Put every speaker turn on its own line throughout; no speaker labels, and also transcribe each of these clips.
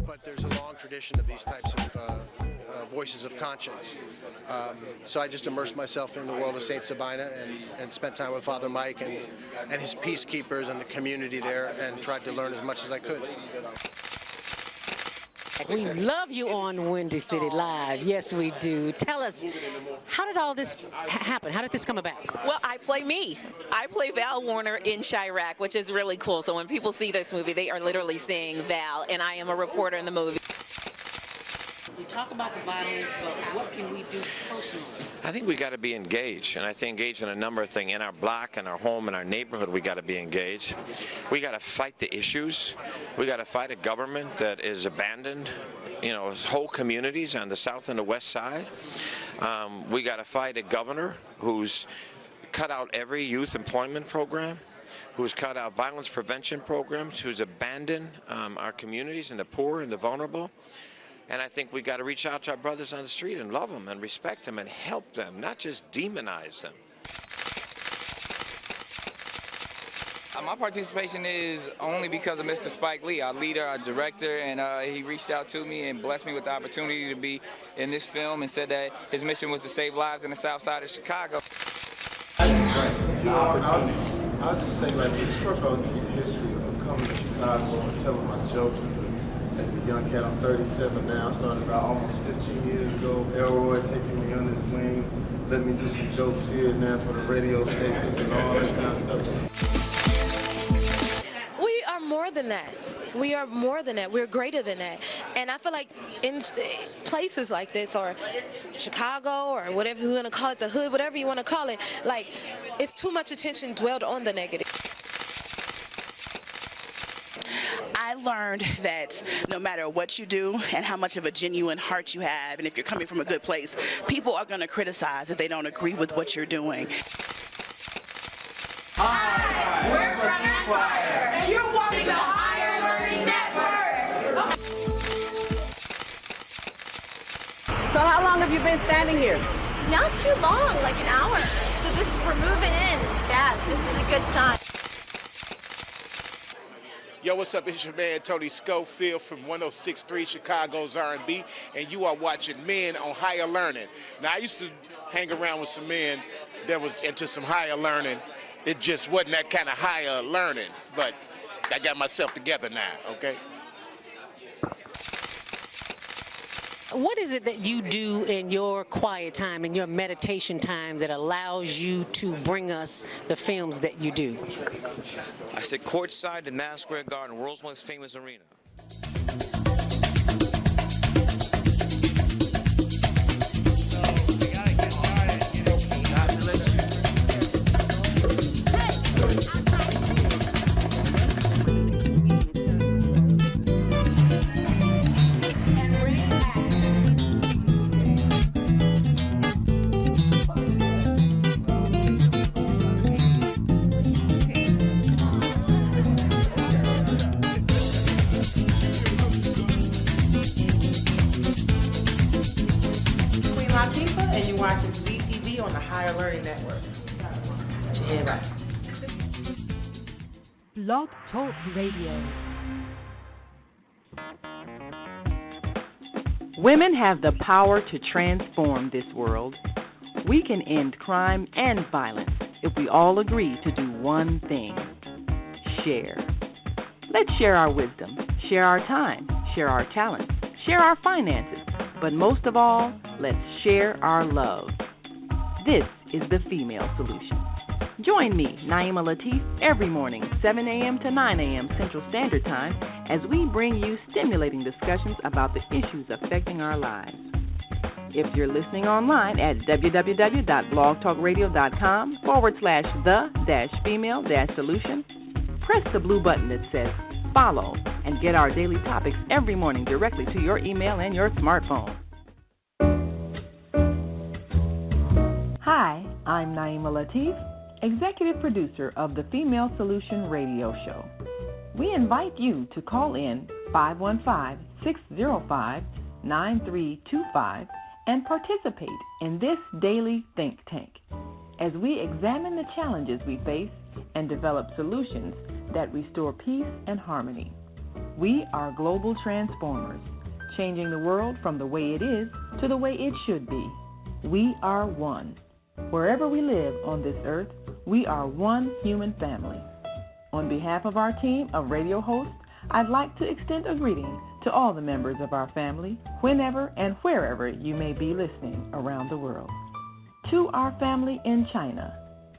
But there's a long tradition of these types of voices of conscience. So I just immersed myself in the world of St. Sabina and spent time with Father Mike and his peacekeepers and the community there and tried to learn as much as I could.
We love you on Windy City Live. Yes, we do. Tell us, how did all this happen? How did this come about?
Well, I play me. I play Val Warner in Chirac, which is really cool. So when people see this movie, they are literally seeing Val, and I am a reporter in the movie.
We talk about the violence, but what can we do personally?
I think we got to be engaged, and I think engaged in a number of things. In our block, in our home, in our neighborhood, we got to be engaged. We got to fight the issues. We got to fight a government that is abandoned, whole communities on the south and the west side. We got to fight a governor who's cut out every youth employment program, who's cut out violence prevention programs, who's abandoned our communities and the poor and the vulnerable. And I think we got to reach out to our brothers on the street and love them and respect them and help them, not just demonize them.
My participation is only because of Mr. Spike Lee, our leader, our director, and he reached out to me and blessed me with the opportunity to be in this film and said that his mission was to save lives in the south side of Chicago.
I'll just say like this. First of all, give you the history of coming to Chicago and telling my jokes as a young cat. I'm 37 now. Started about almost 15 years ago. Elroy taking me under his wing, let me do some jokes here and there for the radio stations and all that kind of stuff.
We are more than that. We are more than that. We're greater than that. And I feel like in places like this, or Chicago, or whatever you want to call it, the hood, whatever you want to call it, like, it's too much attention dwelled on the negative.
I learned that no matter what you do and how much of a genuine heart you have, and if you're coming from a good place, people are going to criticize if they don't agree with what you're doing.
Hi, we're from Empire, and you're watching the Higher Learning Network.
So how long have you been standing here?
Not too long, like an hour. So we're moving in fast. This is a good sign.
Yo, what's up? It's your man Tony Schofield from 106.3 Chicago's R&B, and you are watching Men on Higher Learning. Now, I used to hang around with some men that was into some higher learning. It just wasn't that kind of higher learning, but I got myself together now, okay?
What is it that you do in your quiet time, in your meditation time, that allows you to bring us the films that you do?
I sit courtside in Madison Square Garden, world's most famous arena.
And you're watching ZTV on the Higher Learning Network. Put your head right.
Blog Talk Radio. Women have the power to transform this world. We can end crime and violence if we all agree to do one thing: share. Let's share our wisdom, share our time, share our talents, share our finances, but most of all, let's share our love. This is the Female Solution. Join me, Naima Latif, every morning, 7 a.m. to 9 a.m. Central Standard Time, as we bring you stimulating discussions about the issues affecting our lives. If you're listening online at www.blogtalkradio.com/the-female-solution, press the blue button that says follow and get our daily topics every morning directly to your email and your smartphone. Hi, I'm Naima Latif, executive producer of the Female Solution radio show. We invite you to call in 515-605-9325 and participate in this daily think tank as we examine the challenges we face and develop solutions that restore peace and harmony. We are global transformers, changing the world from the way it is to the way it should be. We are one. Wherever we live on this earth, we are one human family. On behalf of our team of radio hosts, I'd like to extend a greeting to all the members of our family, whenever and wherever you may be listening around the world. To our family in China,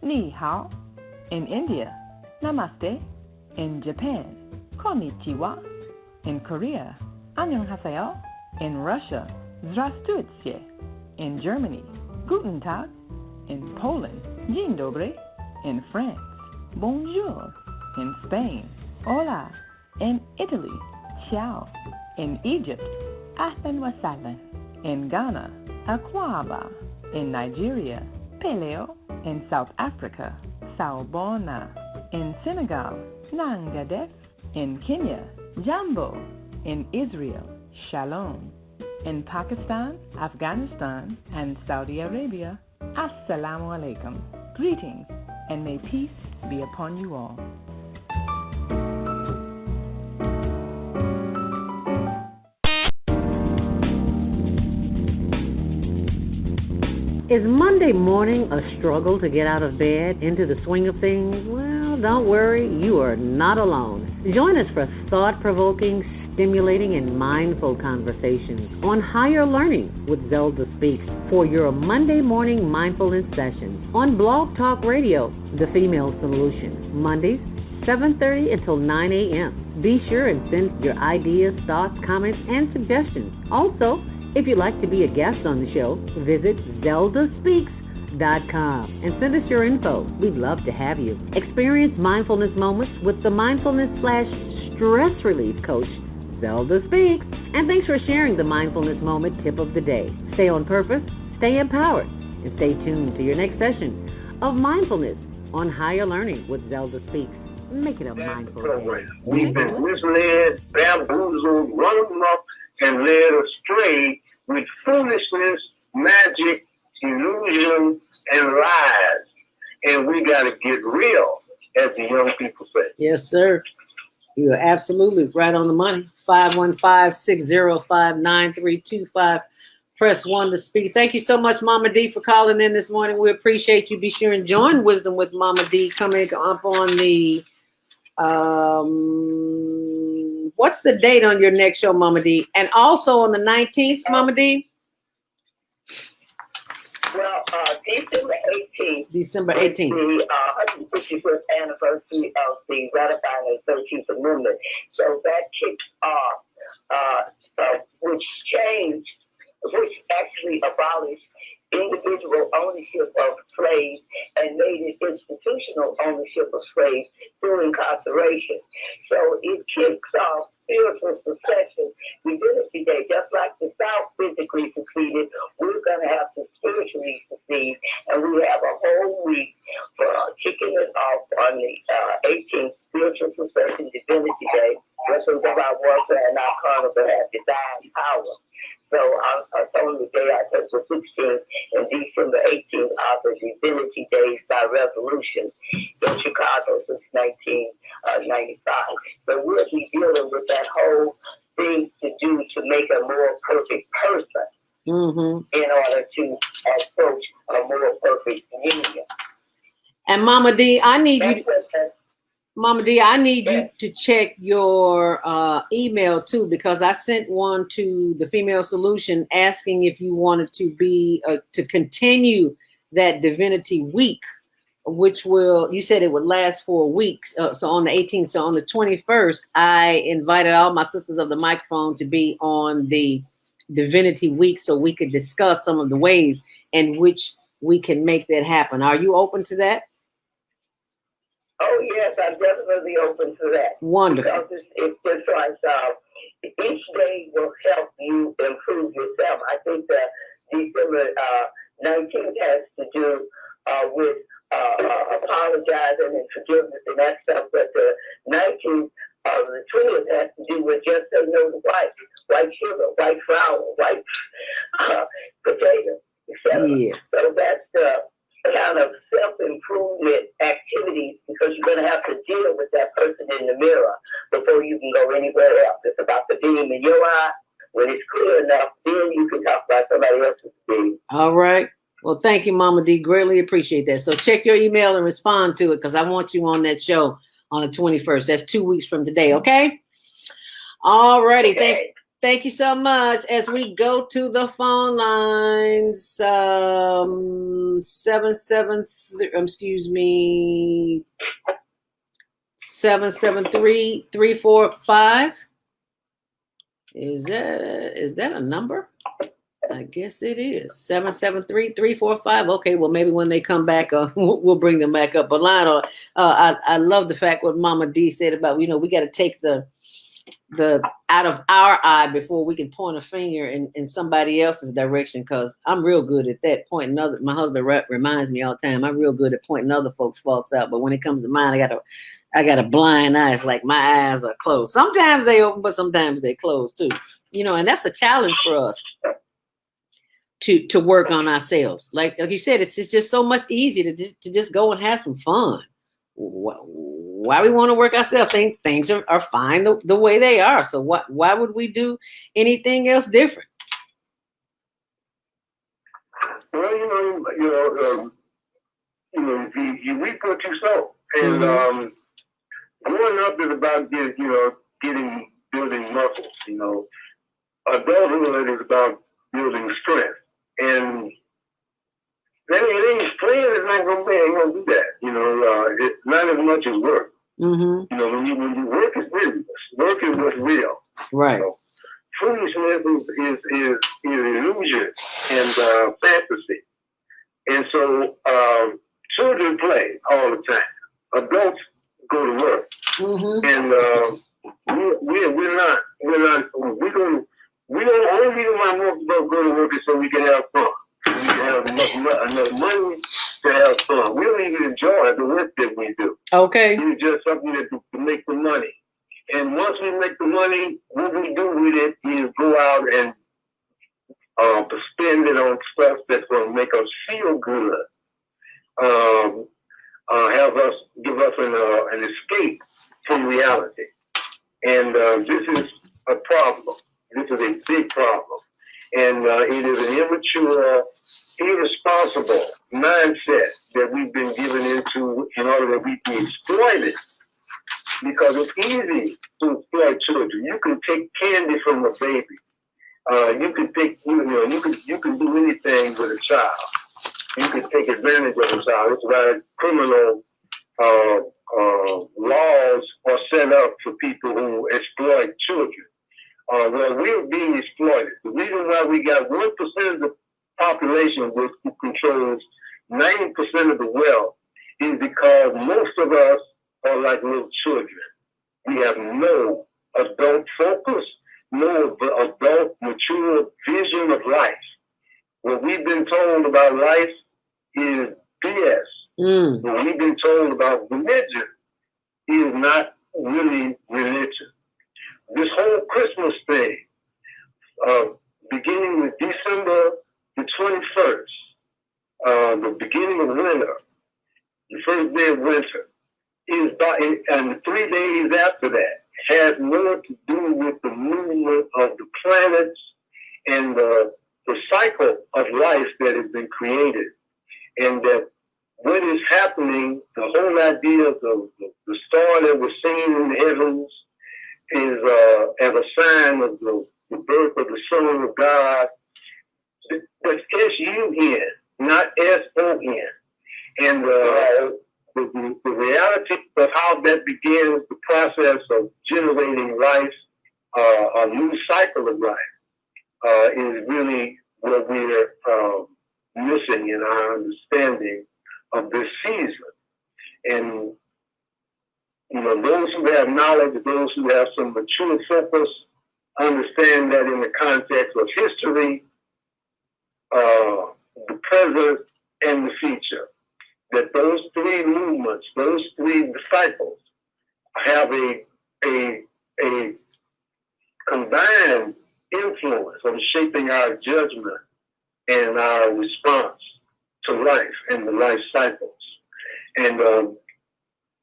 Ni Hao. In India, Namaste. In Japan, Konnichiwa. In Korea, Annyeonghaseyo. In Russia, Здравствуйте. In Germany, Guten Tag. In Poland, Dzień dobry. In France, Bonjour. In Spain, Hola. In Italy, Ciao. In Egypt, Ahlan wa sahlan. In Ghana, Akwaba. In Nigeria, Peleo. In South Africa, Sawubona. In Senegal, Nangadef. In Kenya, Jambo. In Israel, Shalom. In Pakistan, Afghanistan, and Saudi Arabia, Assalamu alaikum. Greetings, and may peace be upon you all.
Is Monday morning a struggle to get out of bed, into the swing of things? Well, don't worry, you are not alone. Join us for thought-provoking, stimulating, and mindful conversations on higher learning with Zelda Speaks for your Monday morning mindfulness sessions on Blog Talk Radio, The Female Solution, Mondays, 7:30 until 9 a.m. Be sure and send your ideas, thoughts, comments, and suggestions. Also, if you'd like to be a guest on the show, visit ZeldaSpeaks.com and send us your info. We'd love to have you. Experience mindfulness moments with the mindfulness/stress relief coach, Zelda Speaks. And thanks for sharing the mindfulness moment tip of the day. Stay on purpose, stay empowered, and stay tuned to your next session of Mindfulness on Higher Learning with Zelda Speaks. Make it a mindful day.
We've been misled, bamboozled, run amok, and led astray with foolishness, magic, illusion, and lies. And we got to get real, as the young people say.
Yes, sir. You are absolutely right on the money. 515-605-9325. Press 1 to speak. Thank you so much, Mama D, for calling in this morning. We appreciate you. Be sure and join Wisdom with Mama D coming up on the what's the date on your next show, Mama D? And also on the 19th, Mama D?
Well, December 18th.
December 18th.
The 155th anniversary of the ratifying of the 13th Amendment. So that kicks off, which actually abolished individual ownership of slaves and made it institutional ownership of slaves through incarceration. So it kicks off spiritual succession, Divinity Day. Just like the South physically succeeded, we're going to have to spiritually succeed, and we have a whole week for kicking it off on the 18th, Spiritual Succession Divinity Day. Weapons of our warfare and our carnival have divine power. So on the day I took the 16th and December 18th are the Divinity Days by resolution in Chicago since 1995. So we'll be dealing with that whole thing to do to make a more perfect person in order to approach a more perfect union.
And Mama D, I need you. Mama D, I need you to check your email too, because I sent one to the Female Solution asking if you wanted to be to continue that Divinity Week, which you said it would last 4 weeks. So on the 18th, so on the 21st, I invited all my sisters of the microphone to be on the Divinity Week so we could discuss some of the ways in which we can make that happen. Are you open to that?
Oh, yes, I'm definitely open to that.
Wonderful.
Because it's just like each day will help you improve yourself. I think that December 19th has to do with apologizing and forgiveness and that stuff, but the 19th, the 20th has to do with just say no to white sugar, white flour, white potato, etc. Yeah. So that's the kind of self-improvement activities because you're going to have to deal with that person in the mirror before you can go anywhere else. It's about the beam in your eye. When it's clear enough, then you can talk about somebody else's beam.
All right. Well, thank you, Mama D. Greatly appreciate that. So check your email and respond to it because I want you on that show on the 21st. That's 2 weeks from today, okay? All righty.
Okay.
Thank you so much. As we go to the phone lines, 773-345. Is that a number? I guess it is 773-345. Okay, well maybe when they come back, we'll bring them back up. But Lionel, I love the fact what Mama D said about we got to take the out of our eye before we can point a finger in somebody else's direction. Because I'm real good at that pointing other. My husband reminds me all the time. I'm real good at pointing other folks' faults out. But when it comes to mine, I got a blind eye. It's like my eyes are closed. Sometimes they open, but sometimes they close too. And that's a challenge for us to work on ourselves. Like you said, it's just so much easier to just go and have some fun. Why we want to work ourselves? Things are fine the way they are. So why would we do anything else different?
Well, you reap what you sow, and growing up is about building muscles. Adulthood is about building strength, and playing is not going to do that. It's not as much as work. When you work is real. Work is what's real.
Right.
Foolishness is illusion and fantasy. And so children play all the time. Adults go to work. And we don't only reason why most of us go to work is so we can have fun. We can have enough money to have fun. We don't even enjoy the work that we do.
Okay.
It's just something to make the money. And once we make the money, what we do with it is go out and spend it on stuff that's going to make us feel good. Give us an escape from reality. And this is a problem. This is a big problem. And it is an immature, irresponsible mindset that we've been given into in order that we can exploit it. Because it's easy to exploit children. You can take candy from a baby. You can do anything with a child. You can take advantage of a child. It's why criminal laws are set up for people who exploit children. Well, we're being exploited. The reason why we got 1% of the population which controls 90% of the wealth is because most of us are like little children. We have no adult focus, no adult mature vision of life. What we've been told about life is BS. What we've been told about religion is not really religion. This whole Christmas thing, beginning with December the 21st, the beginning of winter, the first day of winter, and 3 days after that, has more to do with the movement of the planets and the cycle of life that has been created. And that what is happening, the whole idea of the star that we're seeing in the heavens is as a sign of the birth of the Son of God. That's S-U-N, not S-O-N. And the reality of how that begins the process of generating life, a new cycle of life, is really what we're missing in our understanding of this season. And those who have knowledge, those who have some mature focus, understand that in the context of history, the present, and the future, that those three movements, those three disciples, have a combined influence on shaping our judgment and our response to life and the life cycles. And,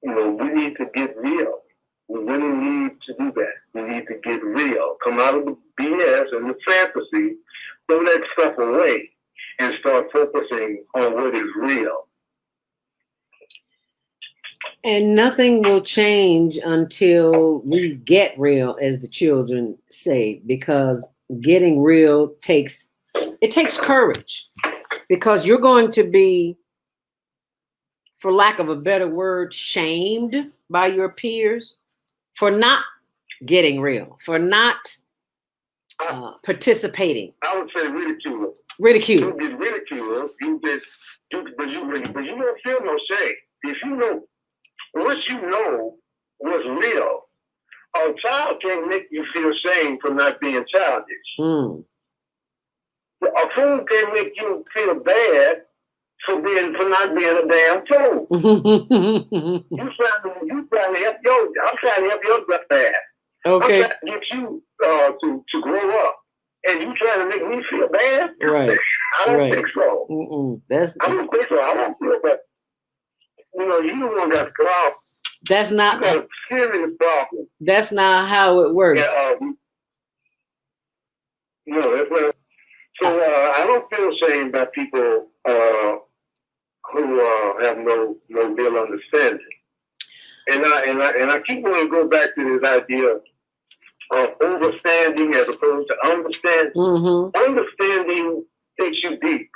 we need to get real. We really need to do that. We need to get real. Come out of the BS and the fantasy, throw that stuff away, and start focusing on what is real.
And nothing will change until we get real, as the children say, because getting real takes courage, because you're going to be, for lack of a better word, shamed by your peers for not getting real, for not participating.
I would say ridicule.
Ridicule.
You get ridiculed, but you don't feel no shame. If you know, once you know what's real, a child can't make you feel shame for not being childish.
Mm.
A fool can't make you feel bad for not being a damn fool. I'm trying to help your dad.
Okay.
I'm trying to get you to grow up, and you trying to make me feel bad?
Right.
I don't think so.
I
don't think so. I don't feel that. You the one got the problem.
That's not.
You got a serious problem.
That's not how it works.
No, that's not. So I don't feel shame by people who have no real understanding. And I keep wanting to go back to this idea of understanding as opposed to understanding.
Mm-hmm.
Understanding takes you deep.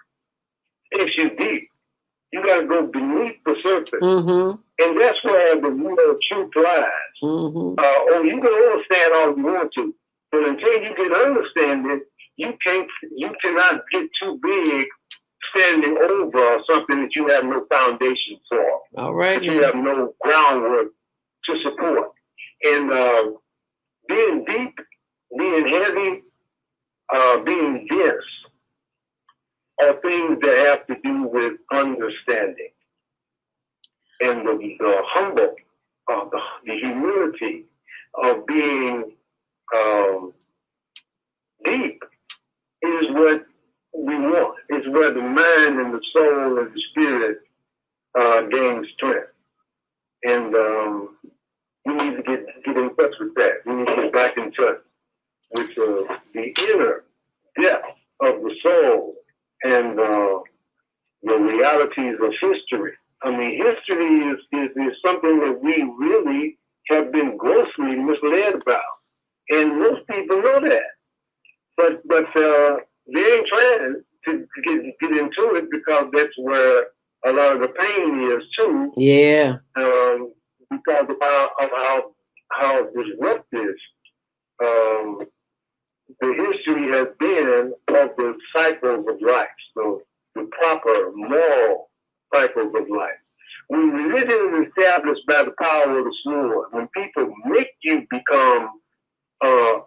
You got to go beneath the surface.
Mm-hmm.
And that's where the real truth lies.
Mm-hmm.
You can understand all you want to, but until you get understanding, you cannot get too big standing over something that you have no foundation for.
All right.
That you have no groundwork to support. And being deep, being heavy, being dense are things that have to do with understanding. And the humble, the humility of being deep is what we want. It's where the mind and the soul and the spirit gain strength. And we need to get in touch with that. We need to get back in touch with the inner depth of the soul and the realities of history. I mean, history is something that we really have been grossly misled about. And most people know that. But they ain't trying to get into it because that's where a lot of the pain is too.
Yeah.
Because of how disruptive the history has been of the cycles of life. So the proper moral cycles of life. When religion is established by the power of the sword, when people make you become a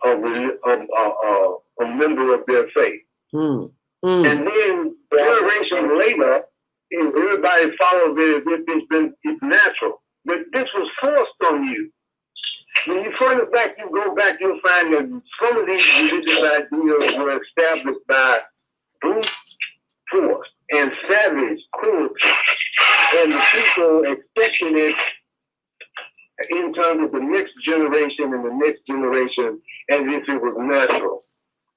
member of their faith. And then generations later, everybody follows it as if it's natural. But this was forced on you. When you further back, you'll find that some of these religious ideas were established by brute force and savage cruelty. And the people expecting it in terms of the next generation and the next generation as if it was natural,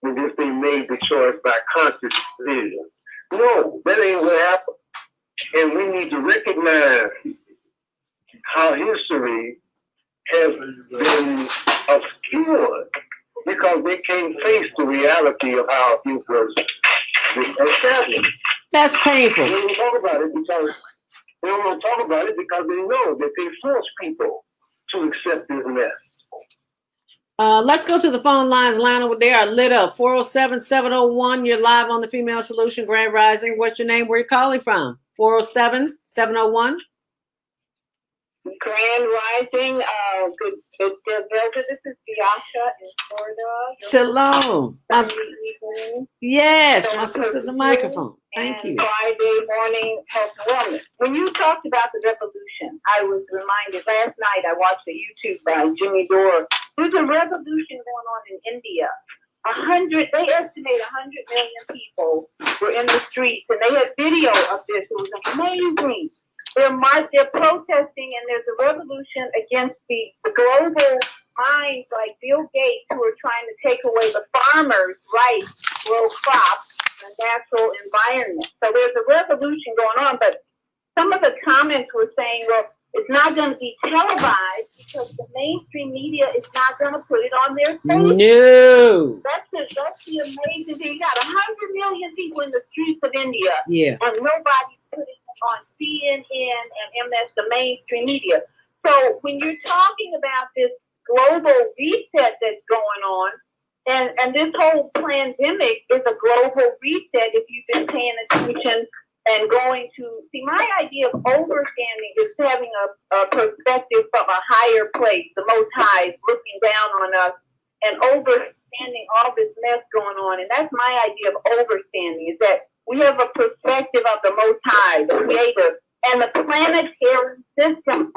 as if they made the choice by conscious decision. No, that ain't what happened. And we need to recognize how history has been obscured because they can't face the reality of how it was established.
That's painful.
They don't talk about it because they don't want to talk about it because they know that they force people to accept this mess.
Let's go to the phone lines, Lionel. They are lit up. 407-701. You're live on the Female Solution Grand Rising. What's your name? Where are you calling from? 407-701.
Grand Rising. Good. This is Bianca in Florida.
Shalom. Yes, my sister, the microphone. Thank you.
Friday morning health and wellness. When you talked about the revolution, I was reminded last night I watched a YouTube by Jimmy Dore. There's a revolution going on in India they estimate 100 million people were in the streets, and they had video of this. It was amazing. They're protesting, and there's a revolution against the global minds like Bill Gates, who are trying to take away the farmers' right to grow crops and natural environment. So there's a revolution going on, but some of the comments were saying, well, it's not going to be televised because the mainstream media is not going to put it on their face.
No.
That's the amazing thing. You got 100 million people in the streets of India,
Yeah.
and nobody's putting it on CNN and MS, the mainstream media. So when you're talking about this global reset that's going on, and this whole pandemic is a global reset if you've been paying attention and going to see, my idea of overstanding is having a perspective from a higher place, the Most High is looking down on us and overstanding all this mess going on. And that's my idea of overstanding, is that we have a perspective of the Most High, the Creator, and the planetary system.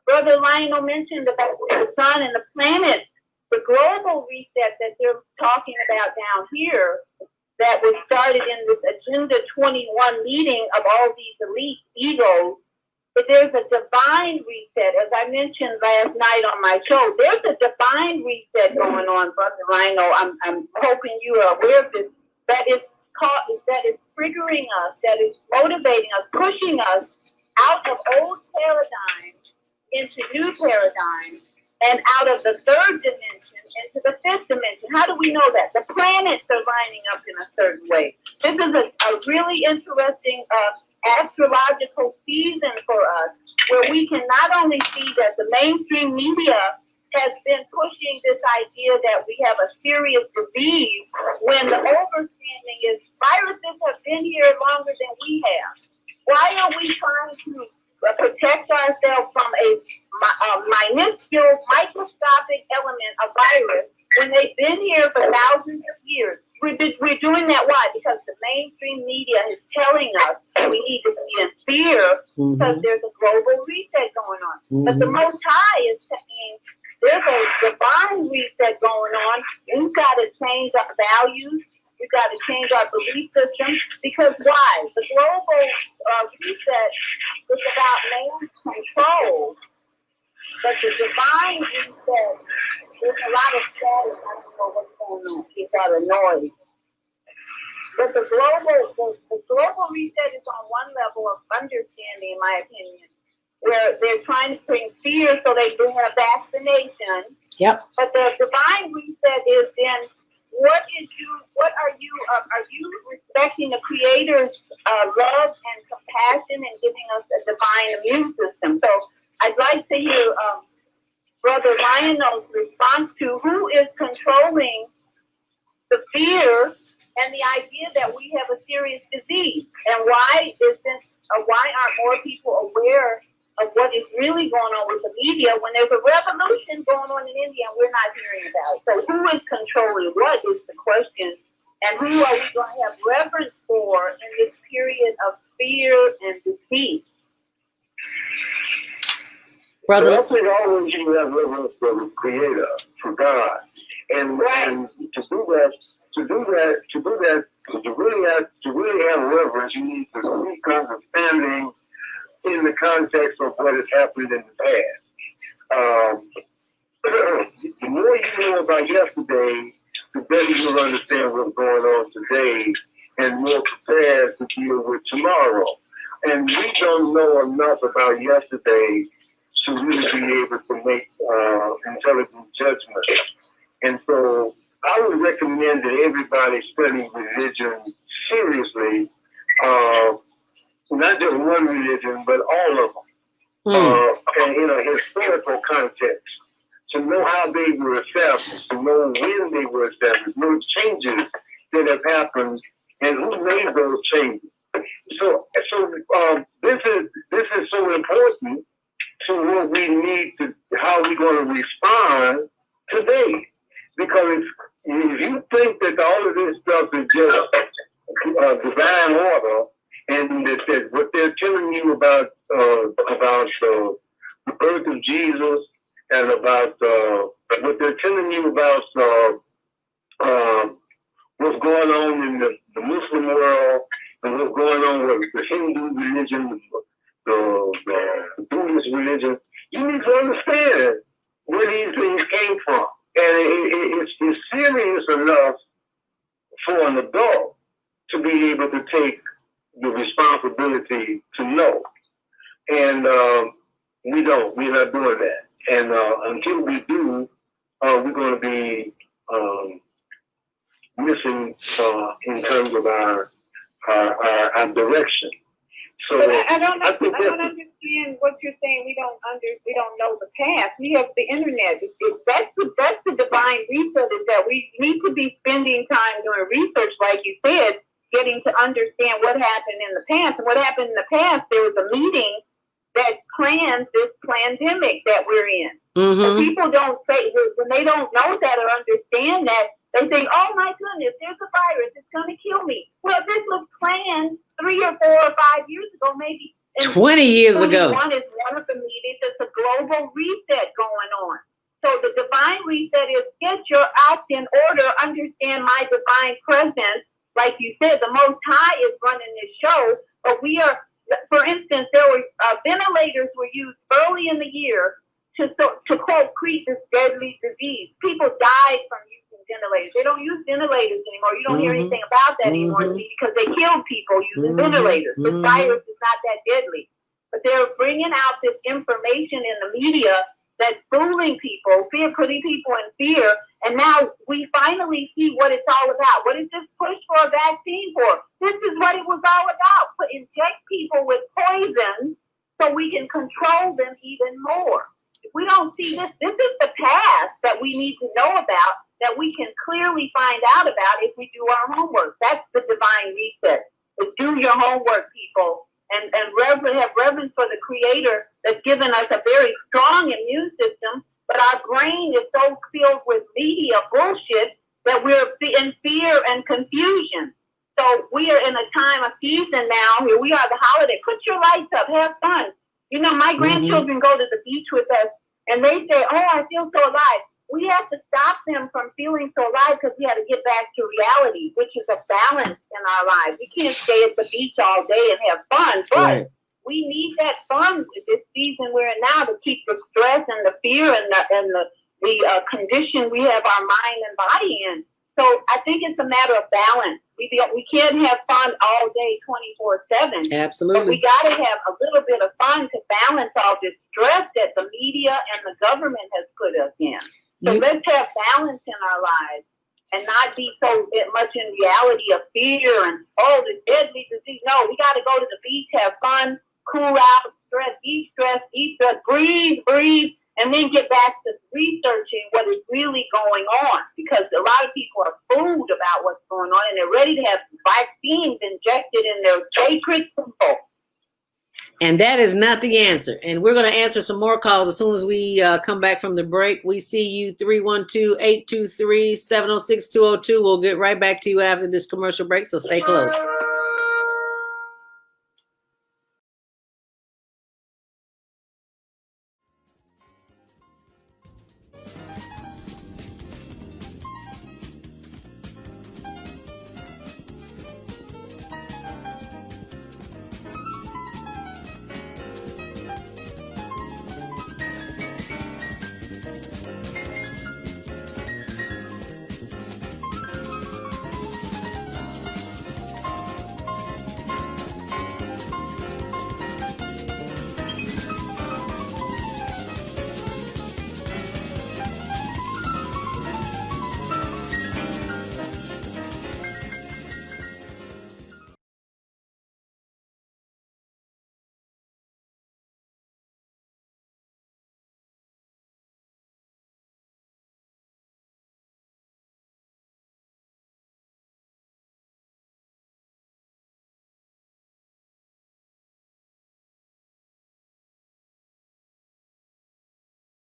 Brother Lionel mentioned about the sun and the planets, the global reset that they're talking about down here, that was started in this Agenda 21 meeting of all these elite egos, but there's a divine reset. As I mentioned last night on my show, there's a divine reset going on, Brother Rhino. I'm hoping you are aware of this, that is triggering us, that is motivating us, pushing us out of old paradigms into new paradigms, and out of the third dimension into the fifth dimension. How do we know that? The planets are lining up in a certain way. This is a really interesting astrological season for us, where we can not only see that the mainstream media has been pushing this idea that we have a serious disease, when the overstanding is viruses have been here longer than we have. Why are we trying to protect ourselves from a minuscule, microscopic element, a virus, when they've been here for thousands of years? We're doing that. Why? Because the mainstream media is telling us we need to be in fear because there's a global reset going on. But the Most High is saying there's a divine reset going on. We've got to change our values. We've got to change our belief system, because why? The global reset is about man's control, but the divine reset, there's a lot of static. I don't know what's going on. It's out of noise. But the global reset is on one level of understanding, in my opinion, where they're trying to bring fear so they bring a vaccination.
Yep. But
the divine reset is then, are you respecting the Creator's love and compassion and giving us a divine immune system? So I'd like to hear Brother Lionel's response to who is controlling the fear and the idea that we have a serious disease, and why aren't more people aware of what is really going on with the media when there's a revolution going on in India and we're not hearing about it? So who is controlling what is the question, and who are we going to have reverence for in this period of fear and defeat?
Brother, I think always you have reverence for the Creator, for God, and to really have reverence, you need to seek understanding in the context of what has happened in the past. The more you know about yesterday, the better you'll understand what's going on today, and more prepared to deal with tomorrow. And we don't know enough about yesterday to really be able to make intelligent judgments. And so I would recommend that everybody study religion seriously, not just one religion, but all of them, and in a historical context, to know how they were established, to know when they were established, know changes that have happened, and who made those changes. So this is so important to what we need to, how we're going to respond today. Because if you think that all of this stuff is just divine order, and that what they're telling you about the birth of Jesus, and about what they're telling you about going on in the Muslim world and what's going on with the Hindu religion, the Buddhist religion, you need to understand where these things came from. And it's serious enough for an adult to be able to take the responsibility to know. And we're not doing that. And until we do, we're going to be missing in terms of our direction. So
but I don't understand what you're saying. We don't know the past. We have the internet. That's the divine reset, is that we need to be spending time doing research, like you said, getting to understand what happened in the past. And what happened in the past, there was a meeting that plans this pandemic that we're in.
Mm-hmm.
And people don't say, when they don't know that or understand that, they think, oh my goodness, there's a virus, it's going to kill me. Well, this was planned 3 or 4 or 5 years ago, maybe.
20 years ago.
One is one of the meetings. It's a global reset going on. So the divine reset is get your act in order, understand my divine presence. Like you said, the Most High is running this show, but we are, for instance, there were ventilators were used early in the year to quote, treat this deadly disease. People died from using ventilators. They don't use ventilators anymore. You don't hear anything about that anymore because they killed people using ventilators. The virus is not that deadly. But they're bringing out this information in the media that's fooling people, putting people in fear. And now we finally see what it's all about. What is this push for a vaccine for? This is what it was all about. Inject people with poison so we can control them even more. If we don't see this, this is the past that we need to know about, that we can clearly find out about if we do our homework. That's the divine reset. So do your homework, people, and have reverence for the Creator that's given us a very strong immune system, but our brain is so filled with media bullshit that we're in fear and confusion. So we are in a time of season now. Here we are, the holiday. Put your lights up, have fun. You know, my grandchildren go to the beach with us, and they say, oh, I feel so alive. We have to stop them from feeling so alive because we have to get back to reality, which is a balance in our lives. We can't stay at the beach all day and have fun, but we need that fun this season we're in now to keep the stress and the fear and the condition we have our mind and body in. So I think it's a matter of balance. We can't have fun all day 24/7.
Absolutely.
But we got to have a little bit of fun to balance all this stress that the media and the government has put us in. So let's have balance in our lives and not be so much in reality of fear and, oh, the deadly disease. No, we got to go to the beach, have fun, cool out, eat stress, breathe, and then get back to researching what is really going on, because a lot of people are fooled about what's going on and they're ready to have vaccines injected in their sacred people.
And that is not the answer. And we're going to answer some more calls as soon as we come back from the break. We see you 312-823-706-202. We'll get right back to you after this commercial break, so stay close.